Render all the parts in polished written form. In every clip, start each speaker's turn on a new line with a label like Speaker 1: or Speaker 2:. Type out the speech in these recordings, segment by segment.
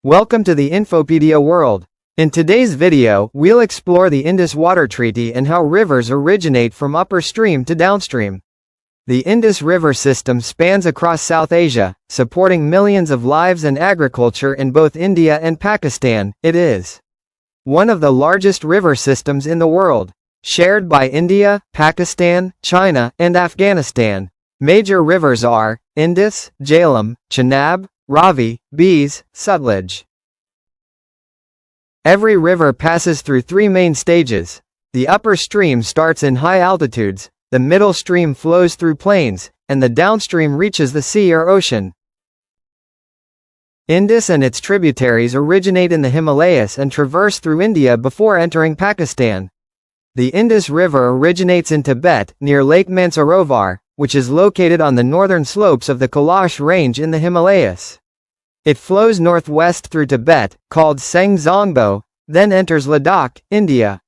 Speaker 1: Welcome to the Infopedia world. In today's video, we'll explore the Indus Water Treaty and how rivers originate from upstream to downstream. The Indus River system spans across South Asia, supporting millions of lives and agriculture in both India and Pakistan. It is one of the largest river systems in the world, shared by India, Pakistan, China, and Afghanistan. Major rivers are Indus, Jhelum, Chenab, Ravi, Beas, Sutlej. Every river passes through three main stages. The upper stream starts in high altitudes, the middle stream flows through plains, and the downstream reaches the sea or ocean. Indus and its tributaries originate in the Himalayas and traverse through India before entering Pakistan. The Indus River originates in Tibet, near Lake Mansarovar, which is located on the northern slopes of the Kailash Range in the Himalayas. It flows northwest through Tibet, called Sangzongbo, then enters Ladakh, India.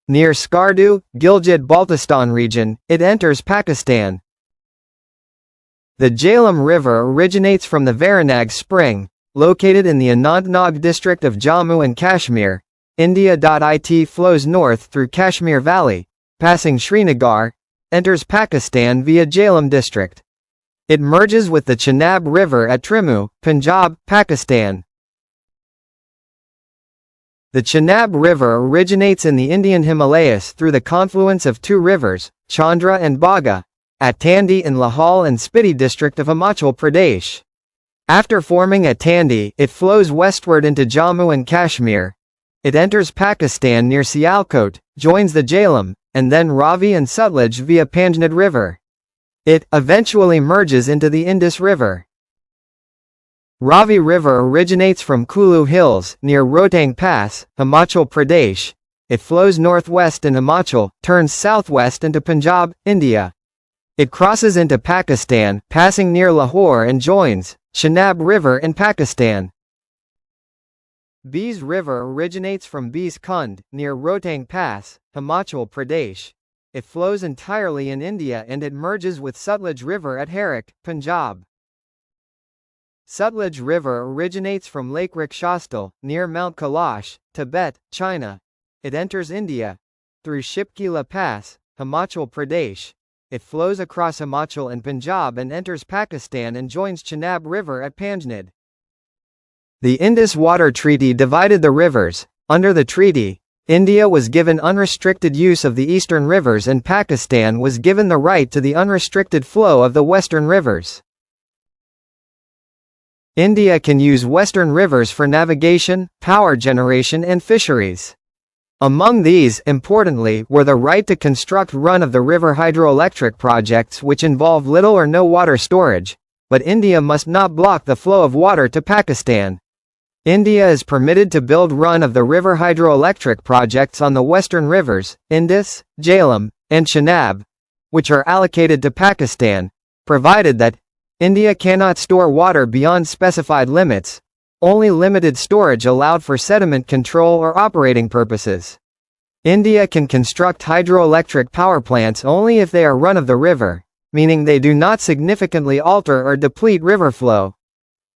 Speaker 1: Near Skardu, Gilgit-Baltistan region, it enters Pakistan. The Jhelum River originates from the Varanag Spring, located in the Anantnag district of Jammu and Kashmir, India. It flows north through Kashmir Valley, passing Srinagar, enters Pakistan via Jhelum district. It merges with the Chenab River at Trimu, Punjab, Pakistan. The Chenab River originates in the Indian Himalayas through the confluence of two rivers, Chandra and Bhaga, at Tandi in Lahaul and Spiti district of Himachal Pradesh. After forming at Tandi, it flows westward into Jammu and Kashmir. It enters Pakistan near Sialkot, joins the Jhelum, and then Ravi and Sutlej via Panjnad River. It eventually merges into the Indus River. Ravi River originates from Kulu Hills, near Rohtang Pass, Himachal Pradesh. It flows northwest in Himachal, turns southwest into Punjab, India. It crosses into Pakistan, passing near Lahore and joins Chenab River in Pakistan. Beas River originates from Beas Kund, near Rohtang Pass, Himachal Pradesh. It flows entirely in India and it merges with Sutlej River at Harak, Punjab. Sutlej River originates from Lake Rakshastal, near Mount Kailash, Tibet, China. It enters India through Shipkila Pass, Himachal Pradesh. It flows across Himachal and Punjab and enters Pakistan and joins Chenab River at Panjnad. The Indus Water Treaty divided the rivers. Under the treaty, India was given unrestricted use of the eastern rivers and Pakistan was given the right to the unrestricted flow of the western rivers. India can use western rivers for navigation, power generation and fisheries. Among these, importantly, were the right to construct run-of-the-river hydroelectric projects which involve little or no water storage, but India must not block the flow of water to Pakistan. India is permitted to build run-of-the-river hydroelectric projects on the western rivers, Indus, Jhelum, and Chenab, which are allocated to Pakistan, provided that India cannot store water beyond specified limits. Only limited storage allowed for sediment control or operating purposes. India can construct hydroelectric power plants only if they are run-of-the-river, meaning they do not significantly alter or deplete river flow.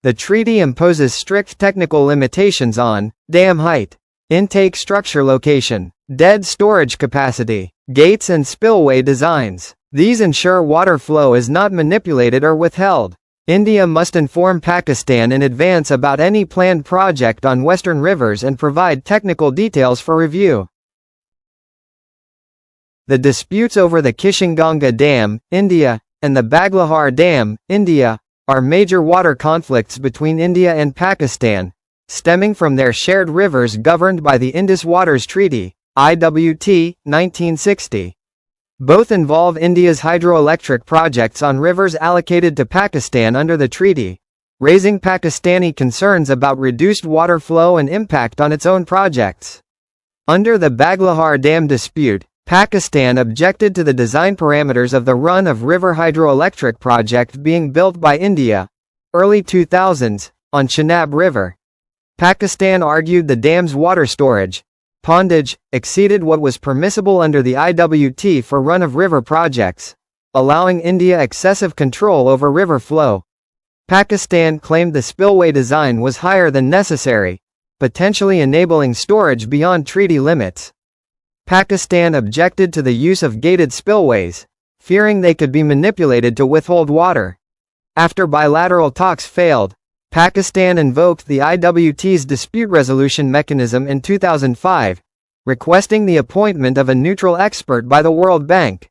Speaker 1: The treaty imposes strict technical limitations on dam height, intake structure location, dead storage capacity, gates and spillway designs. These ensure water flow is not manipulated or withheld. India must inform Pakistan in advance about any planned project on western rivers and provide technical details for review. The disputes over the Kishanganga Dam, India, and the Baglihar Dam, India, are major water conflicts between India and Pakistan, stemming from their shared rivers governed by the Indus Waters Treaty, IWT, 1960. Both involve India's hydroelectric projects on rivers allocated to Pakistan under the treaty, raising Pakistani concerns about reduced water flow and impact on its own projects. Under the Baglihar Dam dispute, Pakistan objected to the design parameters of the run-of-river hydroelectric project being built by India, early 2000s, on Chenab River. Pakistan argued the dam's water storage, pondage, exceeded what was permissible under the IWT for run-of-river projects, allowing India excessive control over river flow. Pakistan claimed the spillway design was higher than necessary, potentially enabling storage beyond treaty limits. Pakistan objected to the use of gated spillways, fearing they could be manipulated to withhold water. After bilateral talks failed, Pakistan invoked the IWT's dispute resolution mechanism in 2005, requesting the appointment of a neutral expert by the World Bank.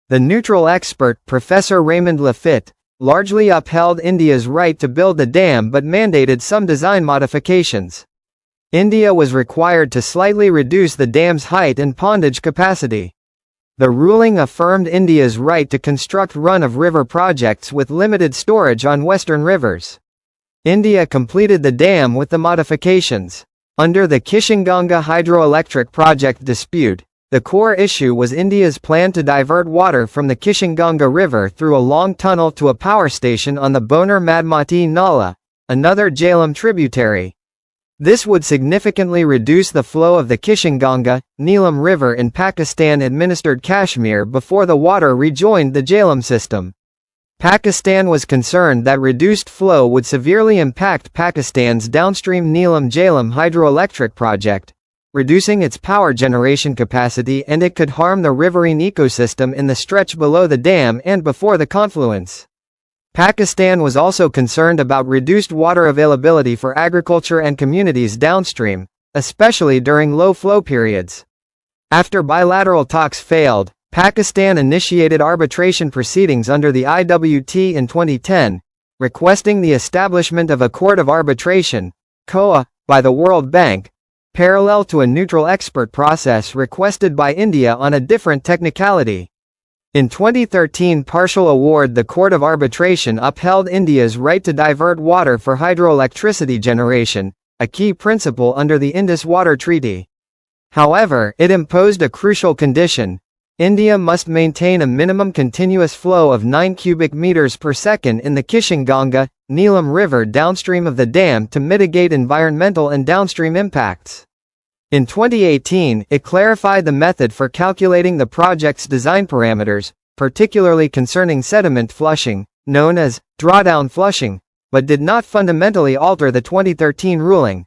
Speaker 1: The neutral expert, Professor Raymond Lafitte, largely upheld India's right to build the dam but mandated some design modifications. India was required to slightly reduce the dam's height and pondage capacity. The ruling affirmed India's right to construct run-of-river projects with limited storage on western rivers. India completed the dam with the modifications. Under the Kishanganga hydroelectric project dispute, the core issue was India's plan to divert water from the Kishanganga River through a long tunnel to a power station on the Boner Madmati Nala, another Jhelum tributary. This would significantly reduce the flow of the Kishanganga, Neelam River in Pakistan-administered Kashmir before the water rejoined the Jhelum system. Pakistan was concerned that reduced flow would severely impact Pakistan's downstream Neelam-Jhelum hydroelectric project, reducing its power generation capacity, and it could harm the riverine ecosystem in the stretch below the dam and before the confluence. Pakistan was also concerned about reduced water availability for agriculture and communities downstream, especially during low flow periods. After bilateral talks failed, Pakistan initiated arbitration proceedings under the IWT in 2010, requesting the establishment of a court of arbitration, COA, by the World Bank, parallel to a neutral expert process requested by India on a different technicality. In 2013 partial award, the Court of Arbitration upheld India's right to divert water for hydroelectricity generation, a key principle under the Indus Waters Treaty. However, it imposed a crucial condition: India must maintain a minimum continuous flow of 9 cubic meters per second in the Kishanganga, Neelam River downstream of the dam to mitigate environmental and downstream impacts. In 2018, it clarified the method for calculating the project's design parameters, particularly concerning sediment flushing, known as drawdown flushing, but did not fundamentally alter the 2013 ruling.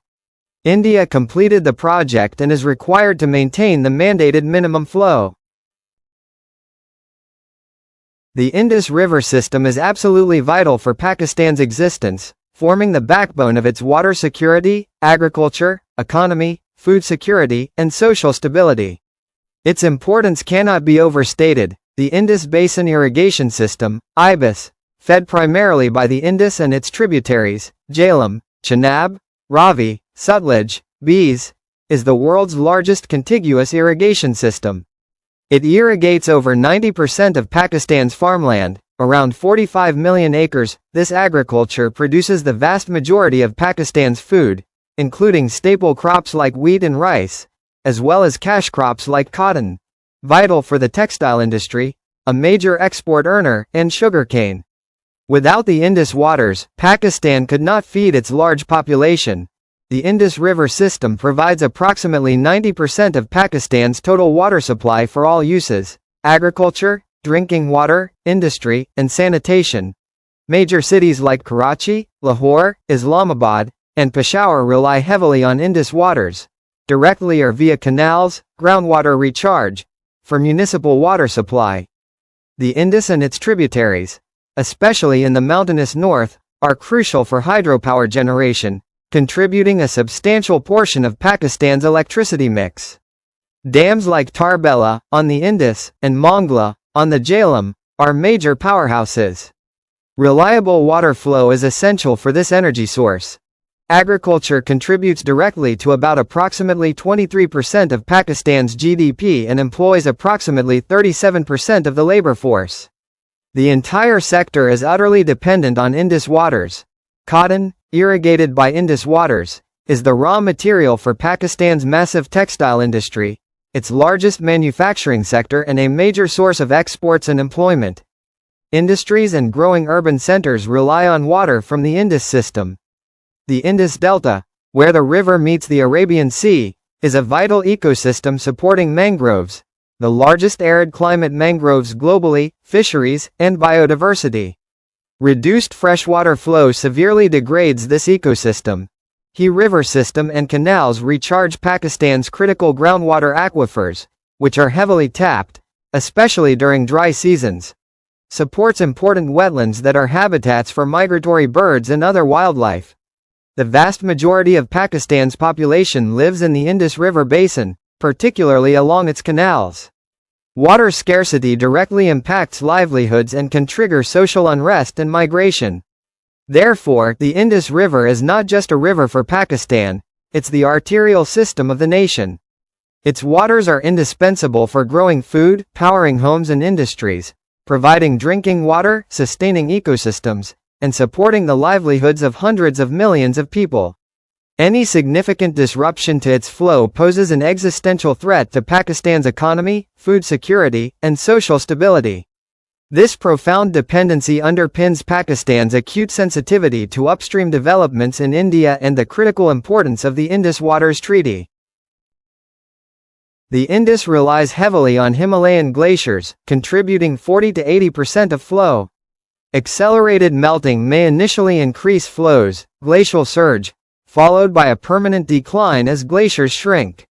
Speaker 1: India completed the project and is required to maintain the mandated minimum flow. The Indus River system is absolutely vital for Pakistan's existence, forming the backbone of its water security, agriculture, economy, food security, and social stability. Its importance cannot be overstated. The Indus Basin Irrigation System, IBIS, fed primarily by the Indus and its tributaries, Jhelum, Chenab, Ravi, Sutlej, Beas, is the world's largest contiguous irrigation system. It irrigates over 90% of Pakistan's farmland, around 45 million acres. This agriculture produces the vast majority of Pakistan's food, including staple crops like wheat and rice, as well as cash crops like cotton, vital for the textile industry, a major export earner, and sugarcane. Without the Indus waters, Pakistan could not feed its large population. The Indus River system provides approximately 90% of Pakistan's total water supply for all uses: agriculture, drinking water, industry, and sanitation. Major cities like Karachi, Lahore, Islamabad, and Peshawar rely heavily on Indus waters, directly or via canals, groundwater recharge, for municipal water supply. The Indus and its tributaries, especially in the mountainous north, are crucial for hydropower generation, contributing a substantial portion of Pakistan's electricity mix. Dams like Tarbela, on the Indus, and Mongla, on the Jhelum, are major powerhouses. Reliable water flow is essential for this energy source. Agriculture contributes directly to about approximately 23% of Pakistan's GDP and employs approximately 37% of the labor force. The entire sector is utterly dependent on Indus waters. Cotton, irrigated by Indus waters, is the raw material for Pakistan's massive textile industry, its largest manufacturing sector and a major source of exports and employment. Industries and growing urban centers rely on water from the Indus system. The Indus Delta, where the river meets the Arabian Sea, is a vital ecosystem supporting mangroves, the largest arid climate mangroves globally, fisheries, and biodiversity. Reduced freshwater flow severely degrades this ecosystem. The river system and canals recharge Pakistan's critical groundwater aquifers, which are heavily tapped, especially during dry seasons. Supports important wetlands that are habitats for migratory birds and other wildlife. The vast majority of Pakistan's population lives in the Indus River basin, particularly along its canals. Water scarcity directly impacts livelihoods and can trigger social unrest and migration. Therefore, the Indus River is not just a river for Pakistan, it's the arterial system of the nation. Its waters are indispensable for growing food, powering homes and industries, providing drinking water, sustaining ecosystems, and supporting the livelihoods of hundreds of millions of people. Any significant disruption to its flow poses an existential threat to Pakistan's economy, food security, and social stability. This profound dependency underpins Pakistan's acute sensitivity to upstream developments in India and the critical importance of the Indus Waters Treaty. The Indus relies heavily on Himalayan glaciers, contributing 40 to 80% of flow. Accelerated melting may initially increase flows, glacial surge, followed by a permanent decline as glaciers shrink.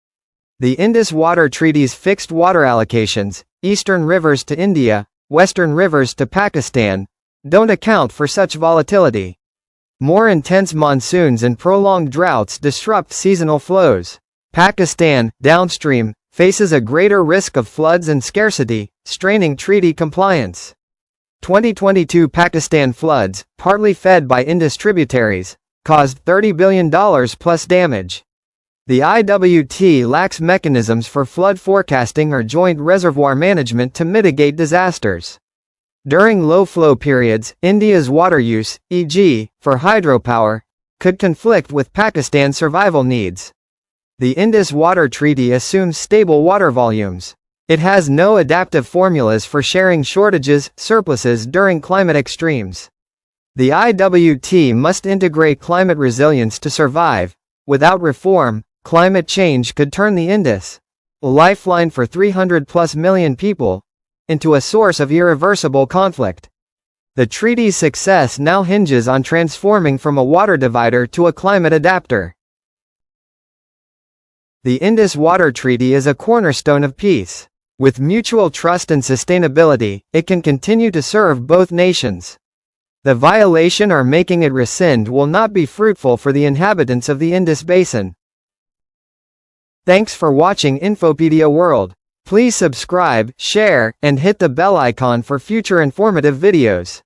Speaker 1: The Indus Water Treaty's fixed water allocations, eastern rivers to India, western rivers to Pakistan, don't account for such volatility. More intense monsoons and prolonged droughts disrupt seasonal flows. Pakistan, downstream, faces a greater risk of floods and scarcity, straining treaty compliance. 2022 Pakistan floods, partly fed by Indus tributaries, caused $30 billion plus damage. The IWT lacks mechanisms for flood forecasting or joint reservoir management to mitigate disasters. During low-flow periods, India's water use, e.g., for hydropower, could conflict with Pakistan's survival needs. The Indus Water Treaty assumes stable water volumes. It has no adaptive formulas for sharing shortages, surpluses during climate extremes. The IWT must integrate climate resilience to survive. Without reform, climate change could turn the Indus, a lifeline for 300+ million people, into a source of irreversible conflict. The treaty's success now hinges on transforming from a water divider to a climate adapter. The Indus Water Treaty is a cornerstone of peace. With mutual trust and sustainability, it can continue to serve both nations. The violation or making it rescind will not be fruitful for the inhabitants of the Indus Basin. Thanks for watching Infopedia World. Please subscribe, share, and hit the bell icon for future informative videos.